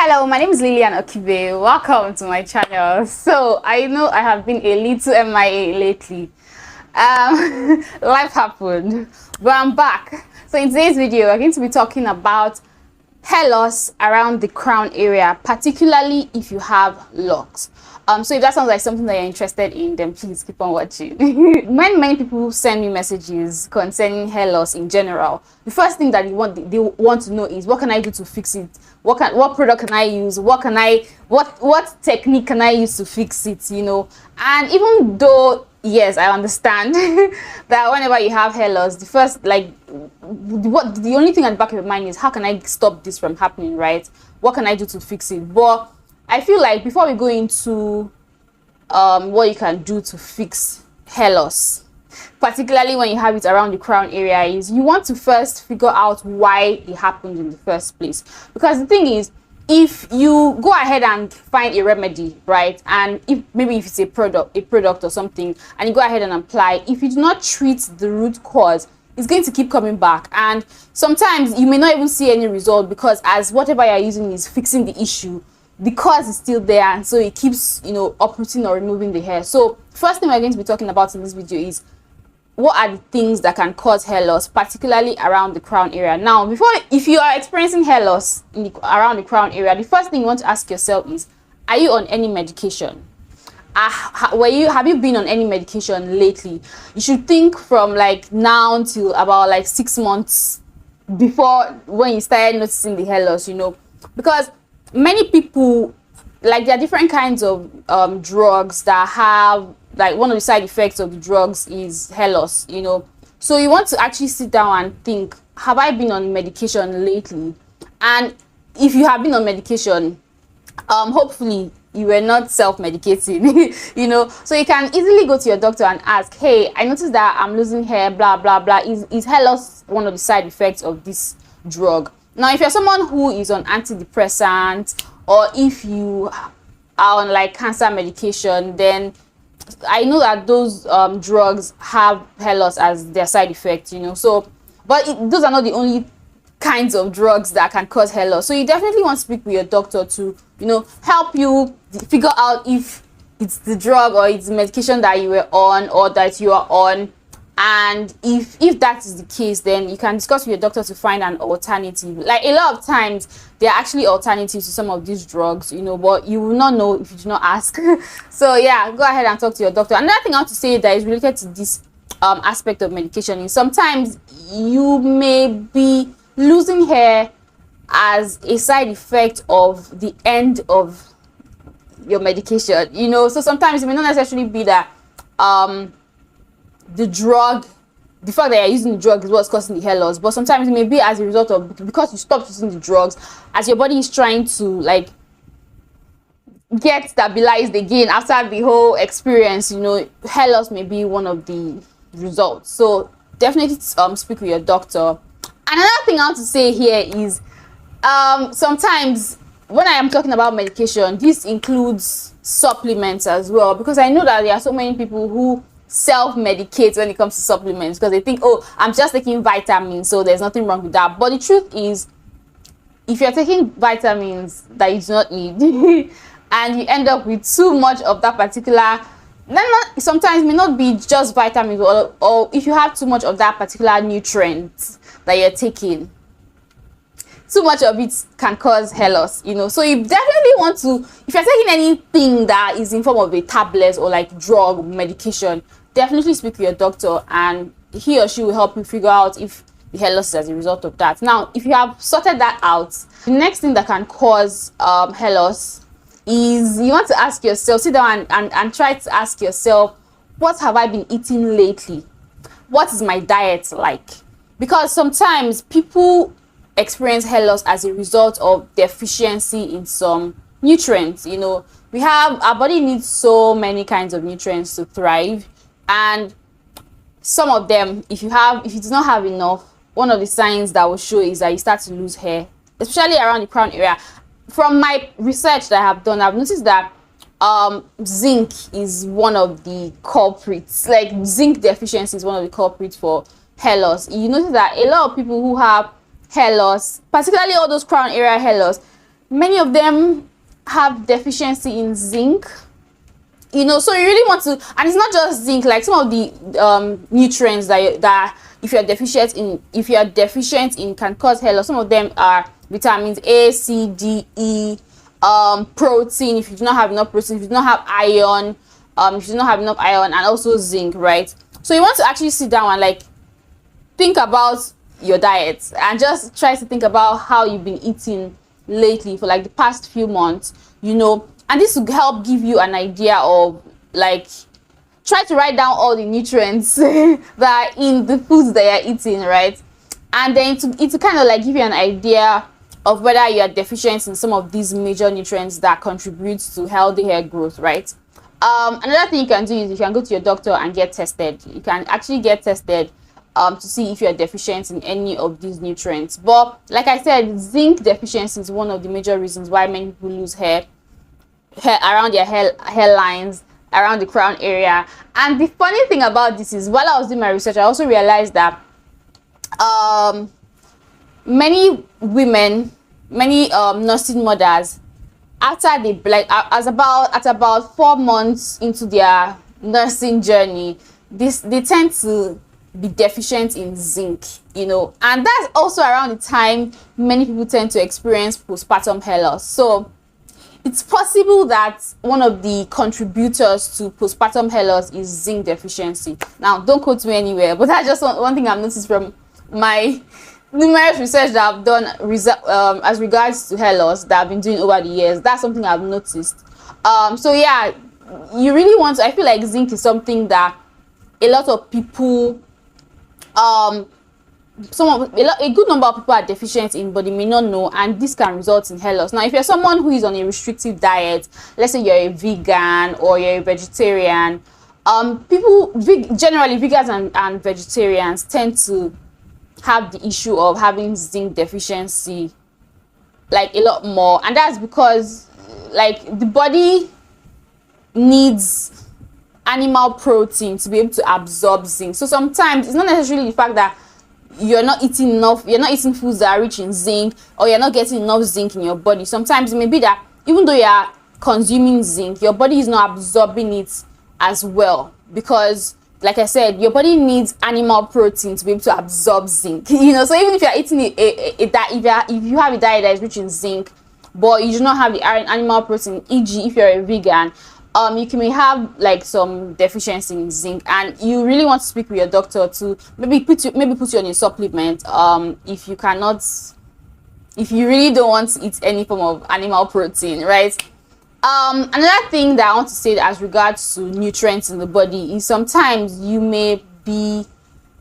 Hello, my name is Lillian Okibe. Welcome to my channel. So I know I have been a little MIA lately. Life happened, but I'm back. So in today's video, we're going to be talking about hair loss around the crown area, particularly if you have locks. So if that sounds like something that you're interested in, then please keep on watching. When many people send me messages concerning hair loss in general, the first thing that they want to know is, what can I do to fix it? What product can I use? What technique can I use to fix it? You know, and even though yes, I understand that whenever you have hair loss, the only thing at the back of your mind is, how can I stop this from happening, right? What can I do to fix it? But I feel like before we go into what you can do to fix hair loss, particularly when you have it around the crown area, is you want to first figure out why it happened in the first place. Because the thing is, if you go ahead and find a remedy, right, and if it's a product or something, and you go ahead and apply, if you do not treat the root cause, it's going to keep coming back, and sometimes you may not even see any result, because as whatever you're using is fixing the issue, the cause is still there, and so it keeps, you know, uprooting or removing the hair. So first thing we're going to be talking about in this video is, what are the things that can cause hair loss, particularly around the crown area. Now, if you are experiencing hair loss around the crown area, the first thing you want to ask yourself is, are you on any medication? Have you been on any medication lately? You should think from like now till about like 6 months before, when you started noticing the hair loss, you know, because many people, like, there are different kinds of drugs that have, like, one of the side effects of the drugs is hair loss, you know. So you want to actually sit down and think, have I been on medication lately? And if you have been on medication, hopefully you were not self-medicating, you know. So you can easily go to your doctor and ask, hey, I noticed that I'm losing hair, blah blah blah, is hair loss one of the side effects of this drug? Now, if you're someone who is on antidepressants, or if you are on like cancer medication, then I know that those drugs have hair loss as their side effect, you know. So, but those are not the only kinds of drugs that can cause hair loss. So you definitely want to speak with your doctor to, you know, help you figure out if it's the drug or it's the medication that you were on or that you are on. And if that is the case, then you can discuss with your doctor to find an alternative. Like, a lot of times there are actually alternatives to some of these drugs, you know, but you will not know if you do not ask. So yeah, go ahead and talk to your doctor. Another thing I want to say that is related to this aspect of medication is, sometimes you may be losing hair as a side effect of the end of your medication, you know. So sometimes it may not necessarily be that the fact that you're using the drug is what's causing the hair loss, but sometimes it may be as a result of, because you stopped using the drugs, as your body is trying to like get stabilized again after the whole experience, you know. Hair loss may be one of the results. So definitely speak with your doctor. Another thing I want to say here is, sometimes when I am talking about medication, this includes supplements as well, because I know that there are so many people who self-medicate when it comes to supplements, because they think, oh, I'm just taking vitamins, so there's nothing wrong with that. But the truth is, if you're taking vitamins that you do not need and you end up with too much of that particular, sometimes it may not be just vitamins, or if you have too much of that particular nutrient that you're taking, too much of it can cause hair loss, you know. So you definitely want to, if you're taking anything that is in form of a tablet or like drug medication, definitely speak with your doctor, and he or she will help you figure out if the hair loss is as a result of that. Now, if you have sorted that out, the next thing that can cause hair loss is, you want to ask yourself, sit down and try to ask yourself, what have I been eating lately? What is my diet like? Because sometimes people experience hair loss as a result of deficiency in some nutrients, you know. Our body needs so many kinds of nutrients to thrive, and some of them, if you do not have enough, one of the signs that will show is that you start to lose hair, especially around the crown area. From my research that I have done, I've noticed that zinc is one of the culprits. Like, zinc deficiency is one of the culprits for hair loss. You notice that a lot of people who have hair loss, particularly all those crown area hair loss, many of them have deficiency in zinc. You know, so you really want to, and it's not just zinc, like some of the nutrients that if you're deficient in can cause hair loss. Some of them are vitamins A, C, D, E, protein, if you do not have enough protein, if you do not have iron, if you do not have enough iron, and also zinc, right? So you want to actually sit down and like think about your diet and just try to think about how you've been eating lately for like the past few months, you know, and this will help give you an idea of like, try to write down all the nutrients that are in the foods that you're eating, right? And then to kind of like give you an idea of whether you are deficient in some of these major nutrients that contribute to healthy hair growth, right? Another thing you can do is you can go to your doctor and get tested. You can actually get tested to see if you are deficient in any of these nutrients. But like I said, zinc deficiency is one of the major reasons why many people lose hair around their hairlines, around the crown area. And the funny thing about this is, while I was doing my research, I also realized that many women, many nursing mothers, after they at about 4 months into their nursing journey, they tend to be deficient in zinc, you know, and that's also around the time many people tend to experience postpartum hair loss. So it's possible that one of the contributors to postpartum hair loss is zinc deficiency. Now, don't quote me anywhere, but that's just one thing I've noticed from my numerous research that I've done as regards to hair loss that I've been doing over the years. That's something I've noticed. So yeah, you really want to, I feel like zinc is something that a lot of people, a good number of people are deficient in, but they may not know, and this can result in hair loss. Now, if you're someone who is on a restrictive diet, let's say you're a vegan or you're a vegetarian, generally vegans and vegetarians tend to have the issue of having zinc deficiency like a lot more, and that's because like the body needs animal protein to be able to absorb zinc. So sometimes it's not necessarily the fact that you're not eating foods that are rich in zinc, or you're not getting enough zinc in your body. Sometimes it may be that even though you're consuming zinc, your body is not absorbing it as well, because like I said, your body needs animal protein to be able to absorb zinc. You know, so even if you're eating if you have a diet that is rich in zinc, but you do not have the animal protein, e.g., if you're a vegan, you may have like some deficiency in zinc, and you really want to speak with your doctor to maybe put you on a supplement if you really don't want to eat any form of animal protein, right? Another thing that I want to say as regards to nutrients in the body is sometimes you may be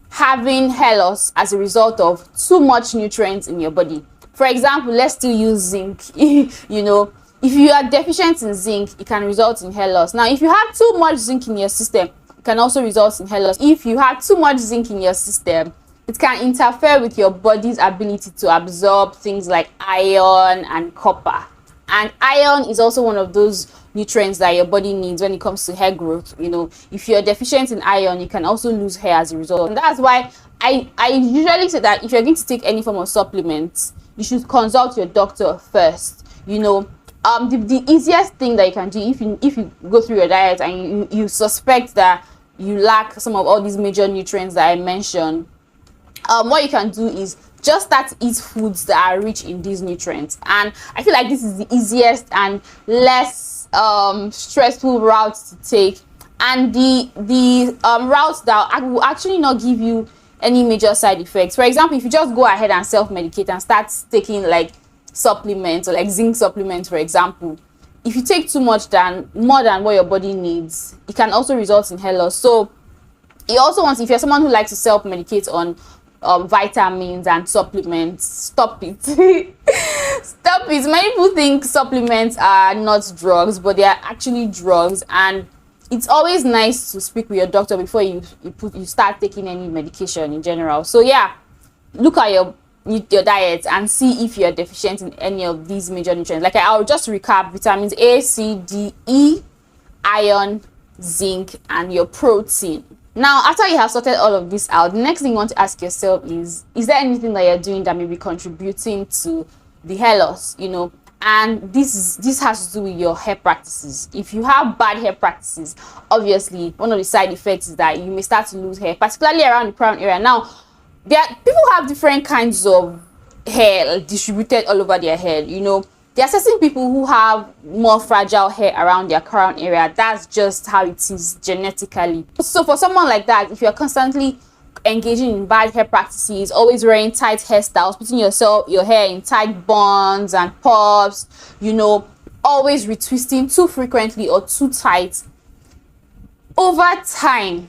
having hair loss as a result of too much nutrients in your body. For example, let's still use zinc. You know, if you are deficient in zinc, it can result in hair loss. Now, if you have too much zinc in your system, it can also result in hair loss. If you have too much zinc in your system, it can interfere with your body's ability to absorb things like iron and copper. And iron is also one of those nutrients that your body needs when it comes to hair growth. You know, if you're deficient in iron, you can also lose hair as a result. And that's why I usually say that if you're going to take any form of supplements, you should consult your doctor first. You know, the easiest thing that you can do if you go through your diet and you suspect that you lack some of all these major nutrients that I mentioned, what you can do is just start to eat foods that are rich in these nutrients. And I feel like this is the easiest and less stressful route to take, and the route that will actually not give you any major side effects. For example, if you just go ahead and self-medicate and start taking like supplements or like zinc supplements, for example, if you take more than what your body needs, it can also result in hair loss. So you also want, if you're someone who likes to self-medicate on vitamins and supplements, stop it. Stop it. Many people think supplements are not drugs, but they are actually drugs, and it's always nice to speak with your doctor before you start taking any medication in general. So yeah, look at your diet and see if you're deficient in any of these major nutrients. Like I'll just recap: vitamins A, C, D, E, iron, zinc, and your protein. Now, after you have sorted all of this out, the next thing you want to ask yourself is there anything that you're doing that may be contributing to the hair loss? You know, And this has to do with your hair practices. If you have bad hair practices, obviously one of the side effects is that you may start to lose hair, particularly around the crown area. Now, people have different kinds of hair distributed all over their head. You know, there are certain people who have more fragile hair around their crown area. That's just how it is genetically. So for someone like that, if you're constantly engaging in bad hair practices, always wearing tight hairstyles, putting your hair in tight buns and pops, you know, always retwisting too frequently or too tight, over time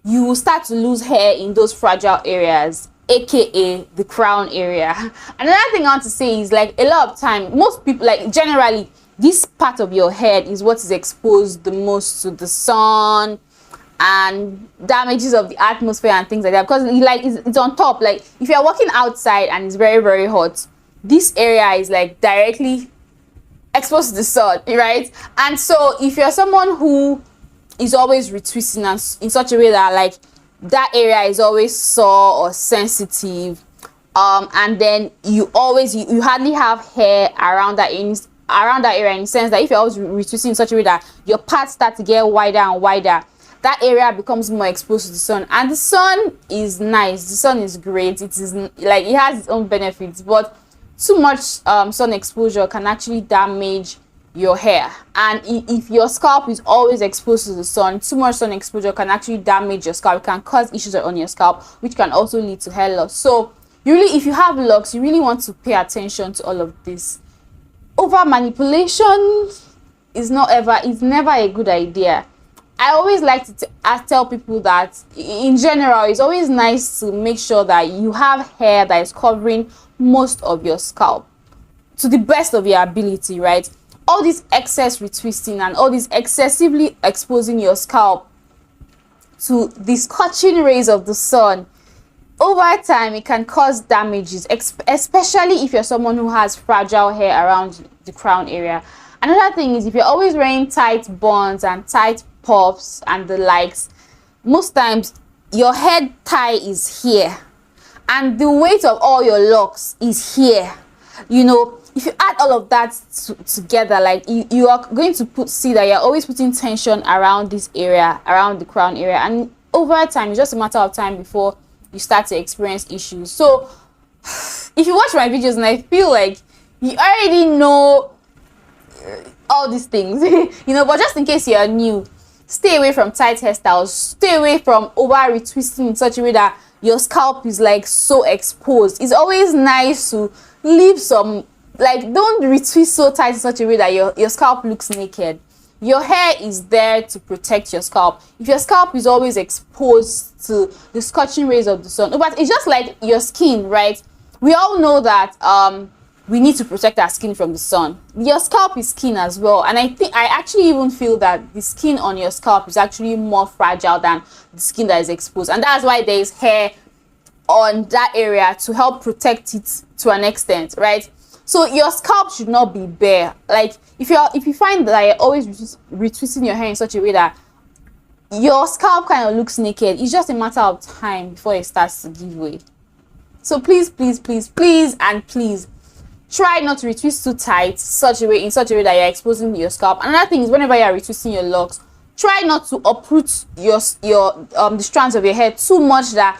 you will start to lose hair in those fragile areas, aka the crown area. Another thing I want to say is, like, a lot of time, most people, like, generally this part of your head is what is exposed the most to the sun and damages of the atmosphere and things like that, because like it's on top. Like, if you're walking outside and it's very, very hot, this area is like directly exposed to the sun, right? And so if you're someone who is always retwisting and in such a way that, like, that area is always sore or sensitive, and then you hardly have hair around that area, in the sense that if you're always retwisting in such a way that your parts start to get wider and wider, that area becomes more exposed to the sun. And the sun is nice, the sun is great, it is like, it has its own benefits, but too much sun exposure can actually damage your hair. And if your scalp is always exposed to the sun, too much sun exposure can actually damage your scalp. It can cause issues on your scalp, which can also lead to hair loss. So if you have locks, you really want to pay attention to all of this. Over manipulation is never a good idea. I always like to tell people that in general, it's always nice to make sure that you have hair that is covering most of your scalp to the best of your ability, right? All this excess retwisting and all this excessively exposing your scalp to the scorching rays of the sun, over time it can cause damages, especially if you're someone who has fragile hair around the crown area. Another thing is, if you're always wearing tight buns and tight puffs and the likes, most times your head tie is here and the weight of all your locks is here. You know, if you add all of that together, like, you are going to see that you're always putting tension around this area, around the crown area, and over time it's just a matter of time before you start to experience issues. So if you watch my videos, and I feel like you already know all these things, you know, but just in case you're new, stay away from tight hairstyles, stay away from over retwisting in such a way that your scalp is like so exposed. It's always nice to leave some, like, don't retwist so tight in such a way that your scalp looks naked. Your hair is there to protect your scalp. If your scalp is always exposed to the scorching rays of the sun, but it's just like your skin, right? We all know that we need to protect our skin from the sun. Your scalp is skin as well, and I actually even feel that the skin on your scalp is actually more fragile than the skin that is exposed, and that's why there is hair on that area to help protect it to an extent, right? So your scalp should not be bare. Like, if you find that you're always retwisting your hair in such a way that your scalp kind of looks naked, it's just a matter of time before it starts to give way. So please, please, please, please, and please, try not to retwist too tight, in such a way that you're exposing your scalp. Another thing is, whenever you're retwisting your locks, try not to uproot the strands of your hair too much that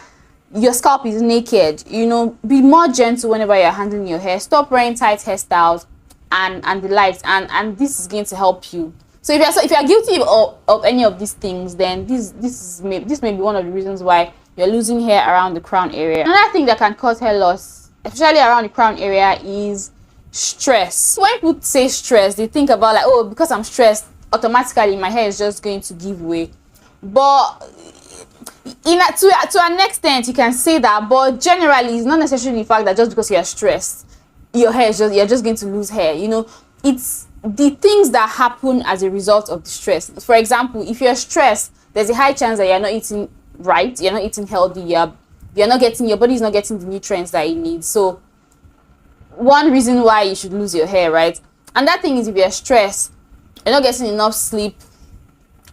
your scalp is naked. You know, be more gentle whenever you're handling your hair. Stop wearing tight hairstyles and the likes, and this is going to help you. So if you're guilty of any of these things, then this may be one of the reasons why you're losing hair around the crown area. Another thing that can cause hair loss, especially around the crown area, is stress. When people say stress, they think about, like, oh, because I'm stressed, automatically my hair is just going to give way. But to an extent you can say that, but generally it's not necessarily the fact that just because you're stressed, you're just going to lose hair. You know, it's the things that happen as a result of the stress. For example, if you're stressed, there's a high chance that you're not eating right, you're not eating healthy, your body is not getting the nutrients that it needs. So one reason why you should lose your hair, right? And that thing is, if you're stressed, you're not getting enough sleep,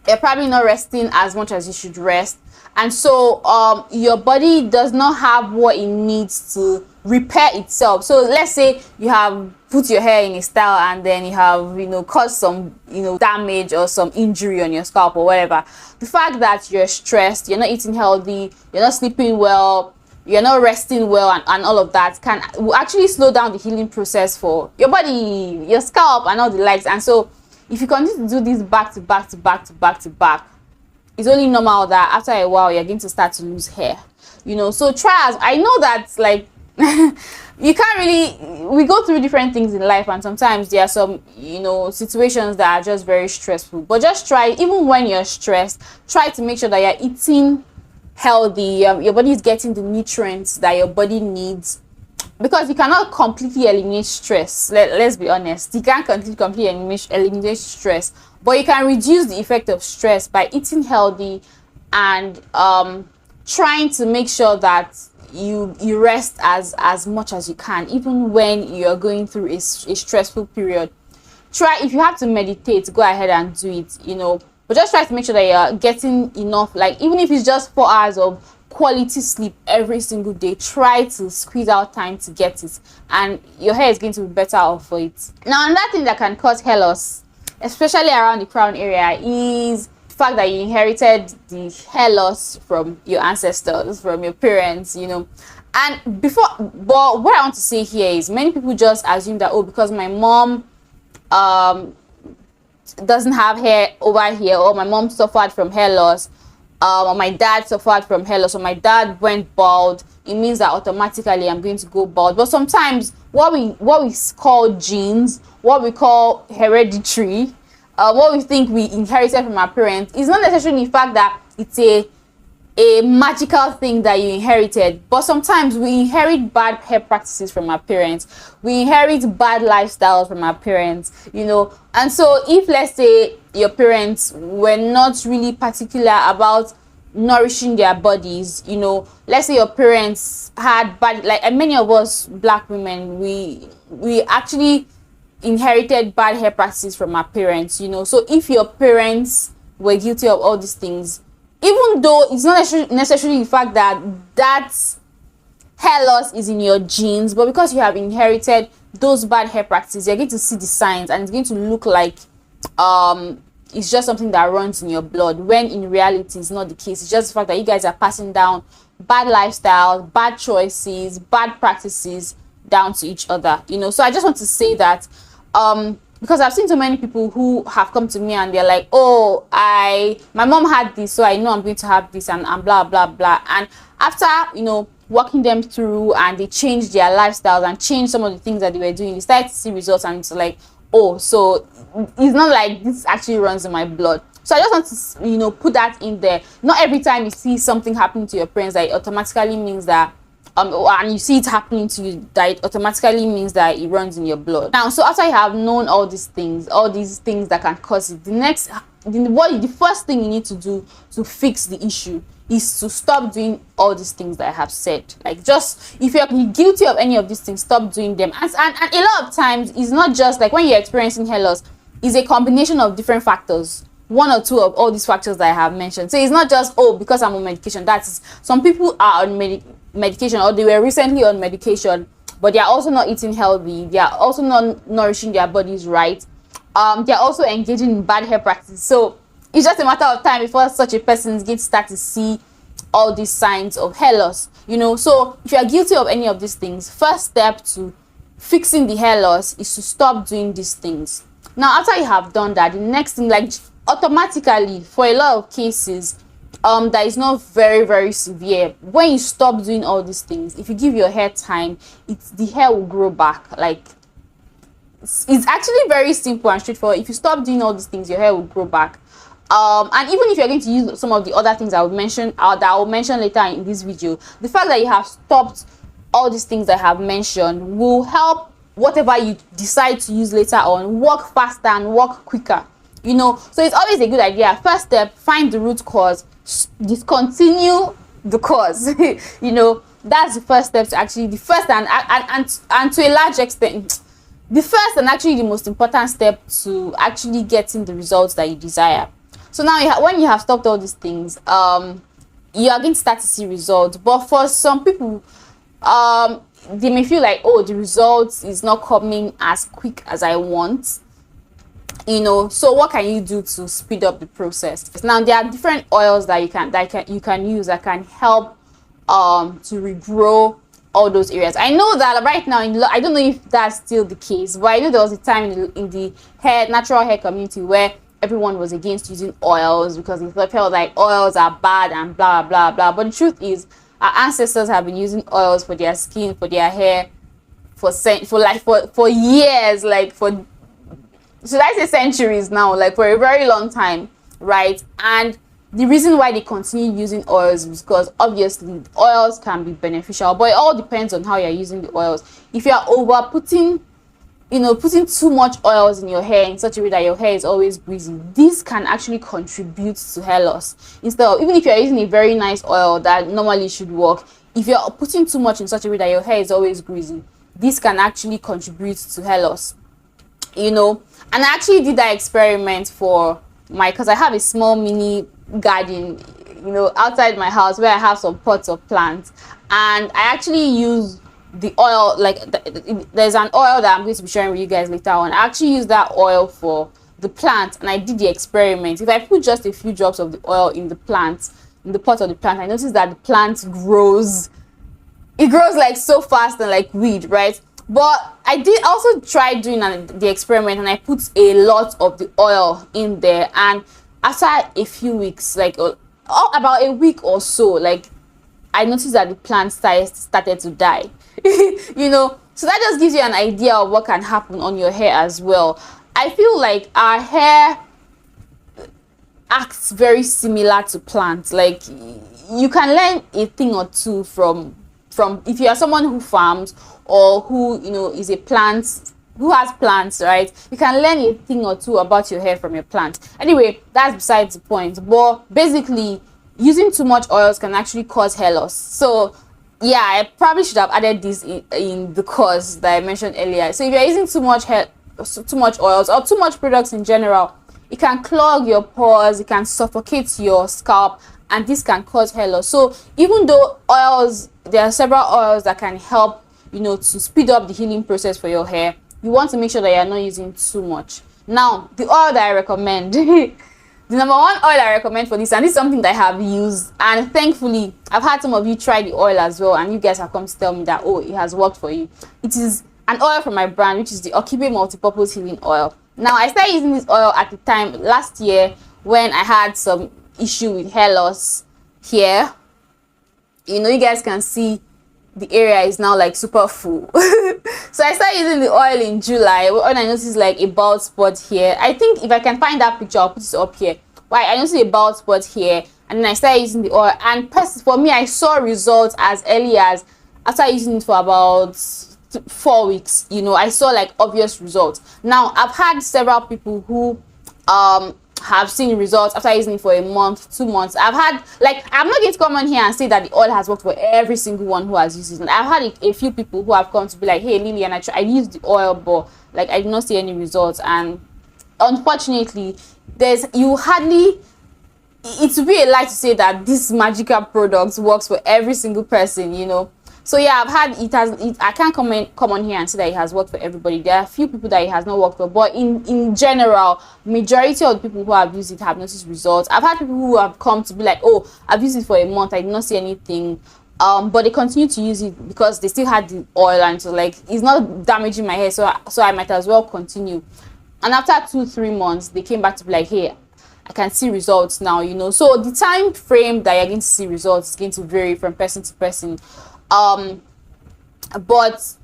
you're probably not resting as much as you should rest, and so your body does not have what it needs to repair itself. So let's say you have put your hair in a style and then you have, caused some, damage or some injury on your scalp or whatever. The fact that you're stressed, you're not eating healthy, you're not sleeping well, you're not resting well, and all of that will actually slow down the healing process for your body, your scalp, and all the likes. And so if you continue to do this back to back to back to back to back, it's only normal that after a while you're going to start to lose hair. So try as I know that, like, you can't really, we go through different things in life, and sometimes there are some situations that are just very stressful, but just try, even when you're stressed, try to make sure that you're eating healthy, your body is getting the nutrients that your body needs, because you cannot completely eliminate stress. Let's be honest, you can't completely eliminate stress, but you can reduce the effect of stress by eating healthy and trying to make sure that you rest as much as you can, even when you're going through a stressful period. Try, if you have to meditate, go ahead and do it, but just try to make sure that you're getting enough, like even if it's just 4 hours of quality sleep every single day. Try to squeeze out time to get it, and your hair is going to be better off for it. Now, another thing that can cause hair loss, especially around the crown area, is the fact that you inherited the hair loss from your ancestors, from your parents, and but what I want to say here is, many people just assume that, oh, because my mom doesn't have hair over here, or my mom suffered from hair loss, or my dad suffered from hair loss, or my dad went bald, it means that automatically I'm going to go bald. But sometimes what we call genes, what we call hereditary, what we think we inherited from our parents, is not necessarily the fact that it's a magical thing that you inherited, but sometimes we inherit bad hair practices from our parents, we inherit bad lifestyles from our parents, and so if, let's say, your parents were not really particular about nourishing their bodies, let's say your parents had bad, like many of us black women, we actually inherited bad hair practices from our parents, so if your parents were guilty of all these things, even though it's not necessarily the fact that hair loss is in your genes, but because you have inherited those bad hair practices, you're going to see the signs, and it's going to look like it's just something that runs in your blood, when in reality it's not the case. It's just the fact that you guys are passing down bad lifestyles, bad choices, bad practices down to each other, So I just want to say that because I've seen so many people who have come to me and they're like, oh, my mom had this, so I know I'm going to have this, and blah blah blah. And after walking them through, and they changed their lifestyles and changed some of the things that they were doing, they started to see results, and it's like, oh, so it's not like this actually runs in my blood. So I just want to put that in there. Not every time you see something happening to your parents that it automatically means that and you see it happening to you, that it automatically means that it runs in your blood. Now, so after you have known all these things that can cause it, the first thing you need to do to fix the issue is to stop doing all these things that I have said. Like, just if you're guilty of any of these things, stop doing them. And a lot of times it's not just like when you're experiencing hair loss, it's a combination of different factors. One or two of all these factors that I have mentioned. So it's not just, oh, because I'm on medication. That's some people are on medication, or they were recently on medication, but they are also not eating healthy. They are also not nourishing their bodies right. They are also engaging in bad hair practices. So it's just a matter of time before such a person is going to start to see all these signs of hair loss. So if you are guilty of any of these things, first step to fixing the hair loss is to stop doing these things. Now, after you have done that, the next thing, like automatically, for a lot of cases that is not very, very severe, when you stop doing all these things, if you give your hair time, the hair will grow back. Like, it's actually very simple and straightforward. If you stop doing all these things, your hair will grow back. And even if you're going to use some of the other things I will mention later in this video, the fact that you have stopped all these things that I have mentioned will help whatever you decide to use later on work faster and work quicker. So it's always a good idea. First step, find the root cause, discontinue the cause. That's the first step to actually, the first and to a large extent, the first and actually the most important step to actually getting the results that you desire. So now when you have stopped all these things, you are going to start to see results. But for some people, they may feel like, oh, the results is not coming as quick as I want, so what can you do to speed up the process? Now there are different oils that you can use that can help to regrow all those areas. I know that right now I don't know if that's still the case, but I know there was a time in the natural hair community where everyone was against using oils because they felt like oils are bad and blah blah blah. But the truth is, our ancestors have been using oils for their skin, for their hair, for years, like for, should I say centuries now, like for a very long time, right? And the reason why they continue using oils is because obviously oils can be beneficial, but it all depends on how you're using the oils. If you're putting too much oils in your hair in such a way that your hair is always greasy, this can actually contribute to hair loss. Instead of, even if you're using a very nice oil that normally should work, if you're putting too much in such a way that your hair is always greasy, this can actually contribute to hair loss. And I actually did that experiment for because I have a small mini garden, outside my house where I have some pots of plants, and I actually use the oil, there's an oil that I'm going to be sharing with you guys later on. I actually use that oil for the plant, and I did the experiment. If I put just a few drops of the oil in the plant, in the pot of the plant, I noticed that the plant grows. It grows like so fast and like weed, right? But I did also try doing the experiment, and I put a lot of the oil in there, and after a few weeks, about a week or so, I noticed that the plant started to die. So that just gives you an idea of what can happen on your hair as well. I feel like our hair acts very similar to plants. Like, you can learn a thing or two from if you are someone who farms or who is who has plants, right? You can learn a thing or two about your hair from your plant. Anyway, that's besides the point. But basically, using too much oils can actually cause hair loss. So yeah, I probably should have added this in the course that I mentioned earlier. So if you're using too much oils or too much products in general, it can clog your pores, it can suffocate your scalp, and this can cause hair loss. So even though there are several oils that can help to speed up the healing process for your hair, you want to make sure that you're not using too much. Now, the oil that I recommend the number one oil I recommend for this, and this is something that I have used, and thankfully I've had some of you try the oil as well, and you guys have come to tell me that, oh, it has worked for you. It is an oil from my brand, which is the Okibe Multipurpose Healing Oil. Now, I started using this oil at the time last year when I had some issue with hair loss here. You guys can see the area is now like super full. So I started using the oil in July when I noticed like a bald spot here. I think if I can find that picture, I'll put it up here. Right, I noticed a bald spot here, and then I started using the oil, and for me, I saw results as early as after using it for about 4 weeks. I saw like obvious results. Now, I've had several people who have seen results after using it for a month, 2 months. I've had, I'm not going to come on here and say that the oil has worked for every single one who has used it. I've had a few people who have come to be like, hey Lillian, I used the oil, but I did not see any results. And unfortunately, it would be a lie to say that this magical product works for every single person. So yeah, I've had I can't come on here and say that it has worked for everybody. There are a few people that it has not worked for, but in general, majority of the people who have used it have noticed results. I've had people who have come to be like, oh, I've used it for a month, I did not see anything, but they continue to use it because they still had the oil, and so it's not damaging my hair, so I might as well continue. And after 2-3 months, they came back to be like, hey, I can see results now. So the time frame that you're going to see results is going to vary from person to person. But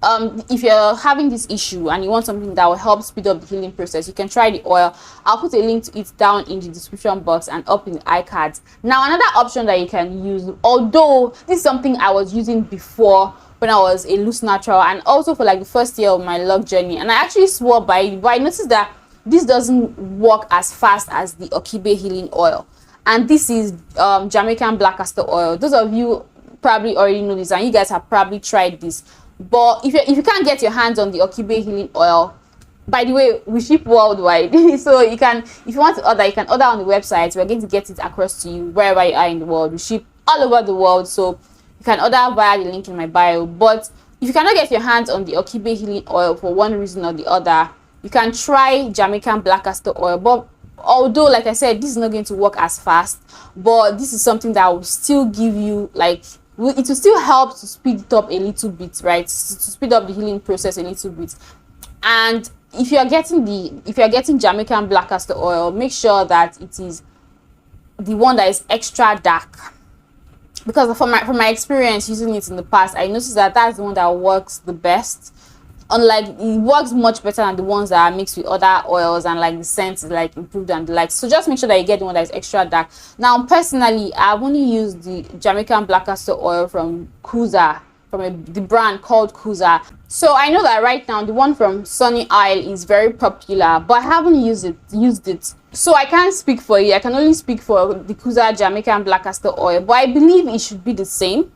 if you're having this issue and you want something that will help speed up the healing process, you can try the oil. I'll put a link to it down in the description box and up in the iCards. Now, another option that you can use, although this is something I was using before when I was a loose natural, and also for the first year of my Loc journey, and I actually swore by it, but I noticed that this doesn't work as fast as the Okibe healing oil, and this is Jamaican black castor oil. Those of you probably already know this, and you guys have probably tried this. But if you can't get your hands on the Okibe healing oil, by the way, we ship worldwide. So if you want to order, you can order on the website. We're going to get it across to you wherever you are in the world. We ship all over the world, so you can order via the link in my bio. But if you cannot get your hands on the Okibe healing oil for one reason or the other, you can try Jamaican black castor oil. But although, like I said, this is not going to work as fast, but this is something that will still give you, like, it will still help to speed it up a little bit, right? To speed up the healing process a little bit. And if you are getting Jamaican black castor oil, make sure that it is the one that is extra dark, because from my experience using it in the past, I noticed that that's the one that works the best. Unlike, it works much better than the ones that are mixed with other oils, and like the scent is like improved and the like. So just make sure that you get the one that is extra dark. Now personally, I've only used the Jamaican black castor oil from Kuza, from the brand called Kuza. So I know that right now the one from Sunny Isle is very popular, but I haven't used it. So I can't speak for you. I can only speak for the Kuza Jamaican black castor oil, but I believe it should be the same.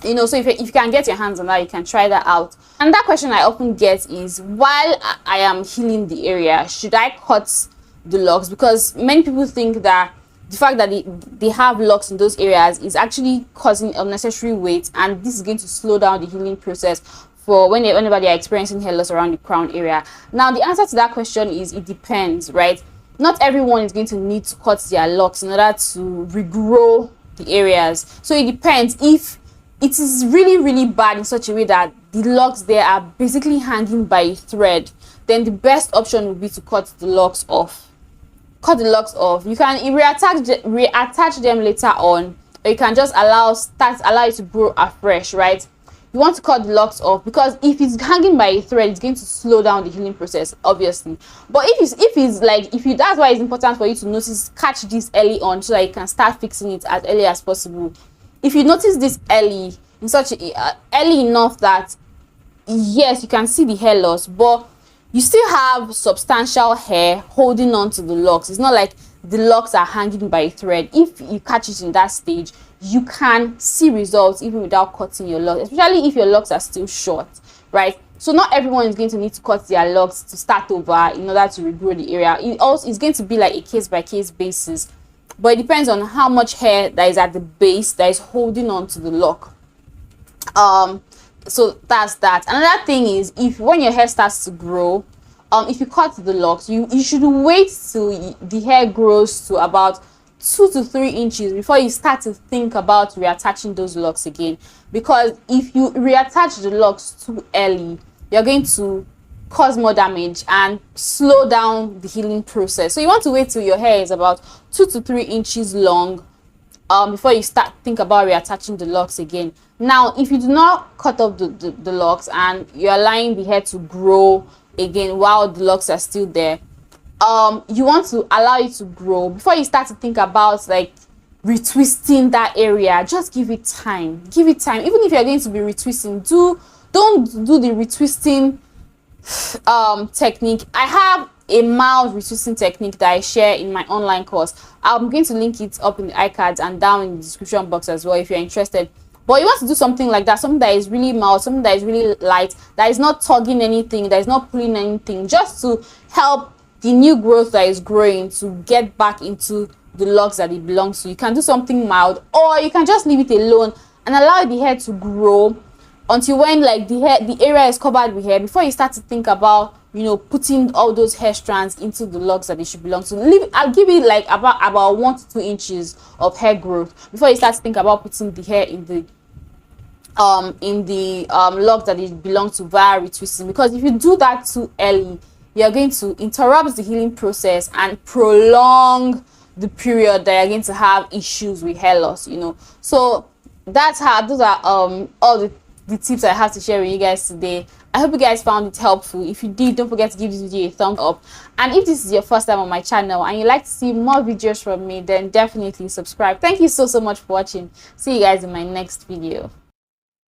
You know, so if you can get your hands on that, you can try that out. And that question I often get is, while I am healing the area, should I cut the locks? Because many people think that the fact that they have locks in those areas is actually causing unnecessary weight, and this is going to slow down the healing process for whenever they are experiencing hair loss around the crown area. Now the answer to that question is, it depends, right? Not everyone is going to need to cut their locks in order to regrow the areas. So it depends. If it is really bad in such a way that the locks there are basically hanging by a thread, then the best option would be to cut the locks off. Cut the locks off. You can reattach them later on, or you can just allow it to grow afresh, right? You want to cut the locks off, because if it's hanging by a thread, it's going to slow down the healing process, obviously. But that's why it's important for you to catch this early on, so that you can start fixing it as early as possible. If you notice this early enough that yes, you can see the hair loss, but you still have substantial hair holding on to the locks. It's not like the locks are hanging by a thread. If you catch it in that stage, you can see results even without cutting your locks, especially if your locks are still short, right? So not everyone is going to need to cut their locks to start over in order to regrow the area. It's going to be like a case-by-case basis. But it depends on how much hair that is at the base that is holding on to the lock. So that's that. Another thing is, when your hair starts to grow, if you cut the locks, you should wait till the hair grows to about 2 to 3 inches before you start to think about reattaching those locks again. Because if you reattach the locks too early, you're going to cause more damage and slow down the healing process. So you want to wait till your hair is about 2 to 3 inches long before you think about reattaching the locks again. Now if you do not cut off the locks and you're allowing the hair to grow again while the locks are still there, you want to allow it to grow before you start to think about like retwisting that area. Just give it time. Even if you're going to be retwisting, don't do the retwisting technique. I have a mild retwisting technique that I share in my online course. I'm going to link it up in the iCards and down in the description box as well if you're interested. But you want to do something like that, something that is really mild, something that is really light, that is not tugging anything, that is not pulling anything, just to help the new growth that is growing to get back into the locks that it belongs to. You can do something mild, or you can just leave it alone and allow the hair to grow until when like the area is covered with hair, before you start to think about, you know, putting all those hair strands into the locks that they should belong to. I'll give it like about 1 to 2 inches of hair growth before you start to think about putting the hair in the locks that it belongs to via retwisting. Because if you do that too early, you're going to interrupt the healing process and prolong the period that you're going to have issues with hair loss, you know. So those are all the tips I have to share with you guys today. I hope you guys found it helpful. If you did, don't forget to give this video a thumbs up. And if this is your first time on my channel and you'd like to see more videos from me, then definitely subscribe. Thank you so much for watching. See you guys in my next video.